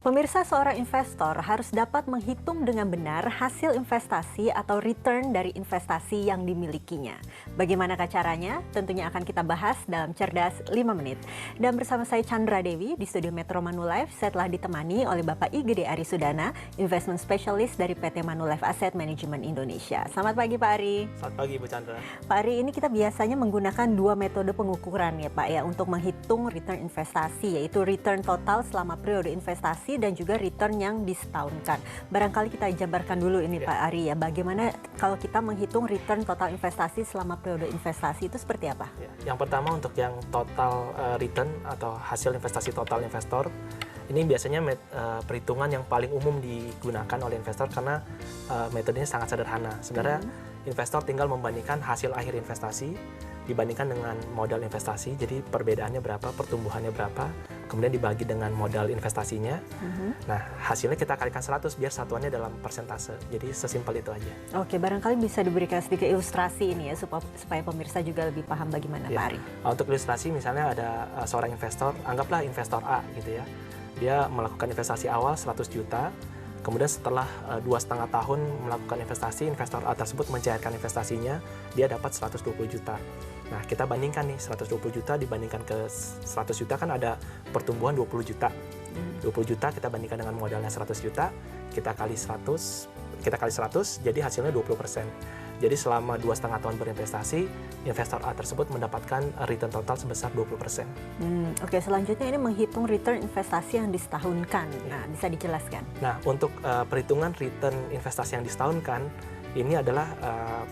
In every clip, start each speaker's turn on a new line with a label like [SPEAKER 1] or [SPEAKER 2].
[SPEAKER 1] Pemirsa, seorang investor harus dapat menghitung dengan benar hasil investasi atau return dari investasi yang dimilikinya. Bagaimanakah caranya? Tentunya akan kita bahas dalam Cerdas 5 Menit. Dan bersama saya Chandra Dewi di studio Metro Manulife, saya telah ditemani oleh Bapak Igede Arisudana, Investment Specialist dari PT Manulife Asset Management Indonesia. Selamat pagi Pak Ari.
[SPEAKER 2] Selamat pagi Bu Chandra.
[SPEAKER 1] Pak Ari, ini kita biasanya menggunakan dua metode pengukuran ya Pak ya untuk menghitung return investasi, yaitu return total selama periode investasi dan juga return yang disetahunkan. Barangkali kita jabarkan dulu ini Pak Ari ya, bagaimana kalau kita menghitung return total investasi selama periode investasi itu seperti apa?
[SPEAKER 2] Yang pertama untuk yang total return atau hasil investasi total investor, ini biasanya perhitungan yang paling umum digunakan oleh investor karena metodenya sangat sederhana. Sebenarnya investor tinggal membandingkan hasil akhir investasi dibandingkan dengan modal investasi. Jadi perbedaannya berapa, pertumbuhannya berapa, kemudian dibagi dengan modal investasinya. Nah, hasilnya kita kalikan 100 biar satuannya dalam persentase. Jadi sesimpel itu aja.
[SPEAKER 1] Oke, barangkali bisa diberikan sedikit ilustrasi ini ya supaya pemirsa juga lebih paham bagaimana Pak Ari.
[SPEAKER 2] Untuk ilustrasi misalnya ada seorang investor, anggaplah investor A gitu ya. Dia melakukan investasi awal 100 juta. Kemudian setelah 2,5 tahun melakukan investasi, investor A tersebut mencairkan investasinya, dia dapat 120 juta. Nah, kita bandingkan nih, 120 juta dibandingkan ke 100 juta kan ada pertumbuhan 20 juta. 20 juta kita bandingkan dengan modalnya 100 juta, kita kali 100, jadi hasilnya 20%. Jadi selama 2,5 tahun berinvestasi, investor A tersebut mendapatkan return total sebesar 20%.
[SPEAKER 1] Oke, selanjutnya ini menghitung return investasi yang disetahunkan. Nah, bisa dijelaskan?
[SPEAKER 2] Nah, untuk perhitungan return investasi yang disetahunkan, ini adalah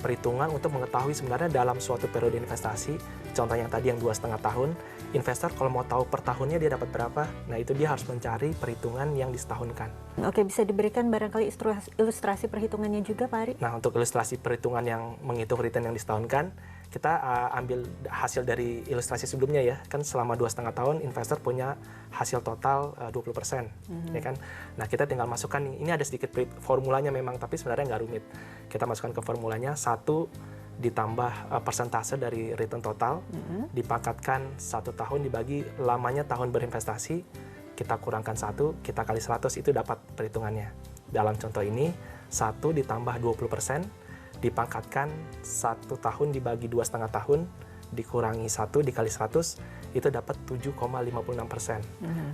[SPEAKER 2] perhitungan untuk mengetahui sebenarnya dalam suatu periode investasi, contoh yang tadi yang 2,5 tahun, investor kalau mau tahu per tahunnya dia dapat berapa, nah itu dia harus mencari perhitungan yang disetahunkan.
[SPEAKER 1] Oke, bisa diberikan barangkali ilustrasi perhitungannya juga Pak Ari?
[SPEAKER 2] Nah, untuk ilustrasi perhitungan yang menghitung return yang disetahunkan, kita ambil hasil dari ilustrasi sebelumnya ya, kan selama 2,5 tahun investor punya hasil total 20%, ya kan. Nah, kita tinggal masukkan nih, ini ada sedikit formulanya memang, tapi sebenarnya nggak rumit. Kita masukkan ke formulanya, 1 ditambah persentase dari return total, dipangkatkan 1 tahun dibagi lamanya tahun berinvestasi, kita kurangkan 1, kita kali 100, itu dapat perhitungannya. Dalam contoh ini, 1 ditambah 20%, dipangkatkan 1 tahun dibagi 2,5 tahun, dikurangi 1 dikali 100, itu dapat 7,56%.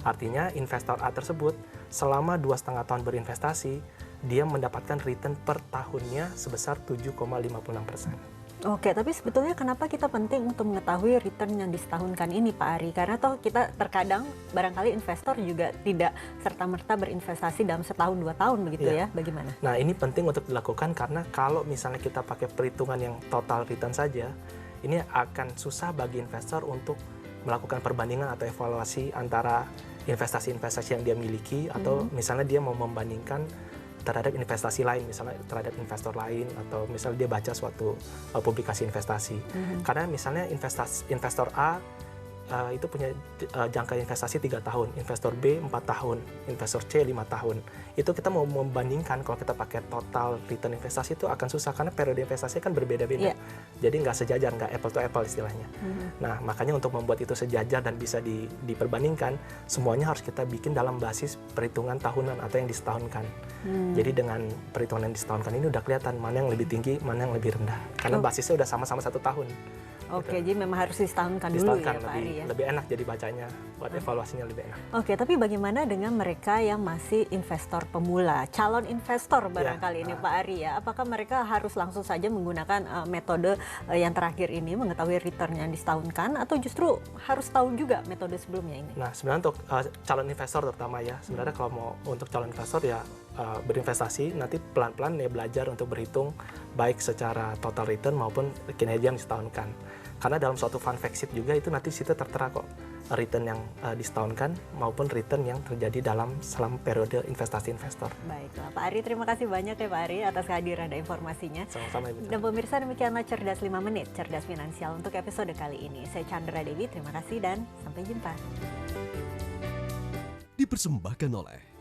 [SPEAKER 2] Artinya investor A tersebut selama 2,5 tahun berinvestasi, dia mendapatkan return per tahunnya sebesar 7,56%.
[SPEAKER 1] Oke, tapi sebetulnya kenapa kita penting untuk mengetahui return yang disetahunkan ini Pak Ari? Karena toh kita terkadang barangkali investor juga tidak serta-merta berinvestasi dalam setahun 2 tahun begitu ya, bagaimana?
[SPEAKER 2] Nah, ini penting untuk dilakukan karena kalau misalnya kita pakai perhitungan yang total return saja, ini akan susah bagi investor untuk melakukan perbandingan atau evaluasi antara investasi-investasi yang dia miliki atau misalnya dia mau membandingkan terhadap investasi lain, misalnya terhadap investor lain atau misalnya dia baca suatu publikasi investasi. Karena misalnya investor A itu punya jangka investasi 3 tahun, investor B 4 tahun, investor C 5 tahun. Itu kita mau membandingkan kalau kita pakai total return investasi itu akan susah karena periode investasi kan berbeda-beda. Jadi nggak sejajar, nggak apple to apple istilahnya. Nah, makanya untuk membuat itu sejajar dan bisa diperbandingkan, semuanya harus kita bikin dalam basis perhitungan tahunan atau yang disetahunkan. Jadi dengan perhitungan yang disetahunkan ini udah kelihatan mana yang lebih tinggi, mana yang lebih rendah. Karena basisnya udah sama-sama 1 tahun.
[SPEAKER 1] Oke, jadi memang harus disetahunkan dulu ya Pak Ari ya?
[SPEAKER 2] Lebih enak jadi bacanya, buat evaluasinya lebih enak.
[SPEAKER 1] Oke, tapi bagaimana dengan mereka yang masih investor pemula, calon investor barangkali ini Pak Ari ya? Apakah mereka harus langsung saja menggunakan metode yang terakhir ini, mengetahui return yang disetahunkan, atau justru harus tahu juga metode sebelumnya ini?
[SPEAKER 2] Nah, sebenarnya untuk calon investor terutama ya, sebenarnya kalau mau untuk calon investor ya berinvestasi, nanti pelan-pelan ya belajar untuk berhitung baik secara total return maupun kinerja yang disetahunkan. Karena dalam suatu fund fact sheet juga itu nanti situ tertera kok return yang disetahunkan maupun return yang terjadi selama periode investasi investor.
[SPEAKER 1] Baiklah, Pak Ari, terima kasih banyak ya Pak Ari atas kehadiran dan informasinya.
[SPEAKER 2] Sama-sama Ibu.
[SPEAKER 1] Dan pemirsa, demikianlah Cerdas 5 Menit, Cerdas Finansial untuk episode kali ini. Saya Chandra Dewi, terima kasih dan sampai jumpa.
[SPEAKER 3] Dipersembahkan oleh